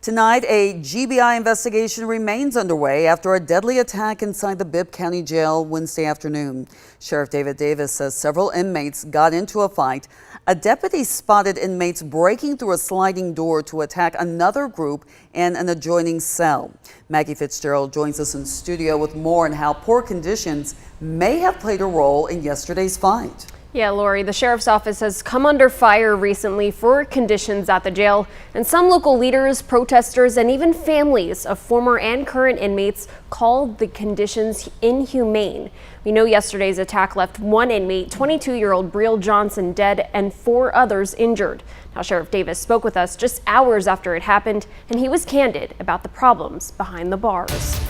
Tonight, a GBI investigation remains underway after a deadly attack inside the Bibb County Jail Wednesday afternoon. Sheriff David Davis says several inmates got into a fight. A deputy spotted inmates breaking through a sliding door to attack another group in an adjoining cell. Maggie Fitzgerald joins us in studio with more on how poor conditions may have played a role in yesterday's fight. Yeah, Lori, the sheriff's office has come under fire recently for conditions at the jail, and some local leaders, protesters, and even families of former and current inmates called the conditions inhumane. We know yesterday's attack left one inmate, 22-year-old Breel Johnson, dead and 4 others injured. Now, Sheriff Davis spoke with us just hours after it happened, and he was candid about the problems behind the bars.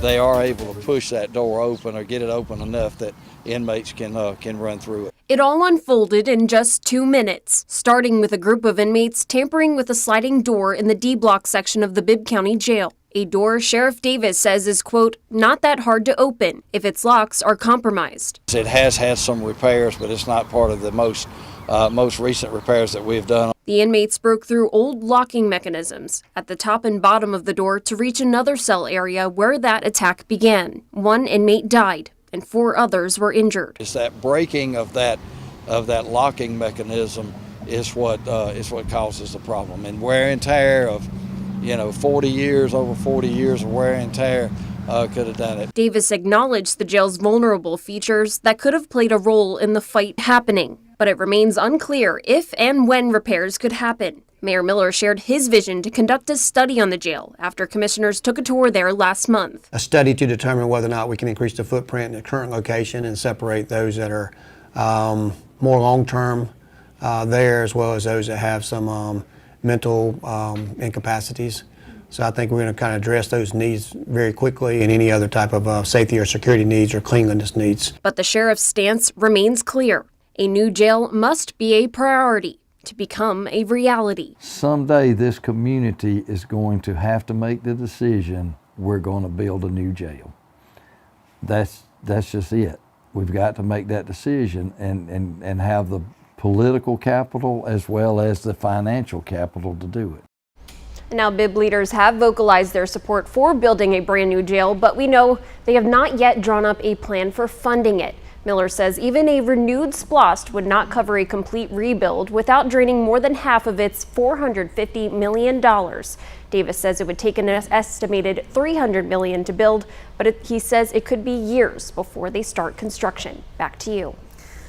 They are able to push that door open or get it open enough that inmates can run through it. It all unfolded in just 2 minutes, starting with a group of inmates tampering with a sliding door in the D block section of the Bibb County Jail. A door Sheriff Davis says is, quote, not that hard to open if its locks are compromised. It has had some repairs, but it's not part of the most recent repairs that we've done. The inmates broke through old locking mechanisms at the top and bottom of the door to reach another cell area where that attack began. 1 inmate died and 4 others were injured. It's that breaking of that locking mechanism is what causes the problem. And wear and tear of, 40 years, over 40 years of wear and tear could have done it. Davis acknowledged the jail's vulnerable features that could have played a role in the fight happening, but it remains unclear if and when repairs could happen. Mayor Miller shared his vision to conduct a study on the jail after commissioners took a tour there last month. A study to determine whether or not we can increase the footprint in the current location and separate those that are more long-term there, as well as those that have some mental incapacities. So I think we're going to kind of address those needs very quickly and any other type of safety or security needs or cleanliness needs. But the sheriff's stance remains clear. A new jail must be a priority to become a reality. Someday this community is going to have to make the decision, we're going to build a new jail. That's just it. We've got to make that decision and have the political capital as well as the financial capital to do it. Now, Bibb leaders have vocalized their support for building a brand new jail, but we know they have not yet drawn up a plan for funding it. Miller says even a renewed SPLOST would not cover a complete rebuild without draining more than half of its $450 million. Davis says it would take an estimated $300 million to build, but he says it could be years before they start construction. Back to you.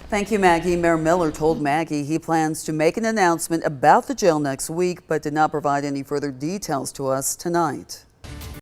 Thank you, Maggie. Mayor Miller told Maggie he plans to make an announcement about the jail next week, but did not provide any further details to us tonight.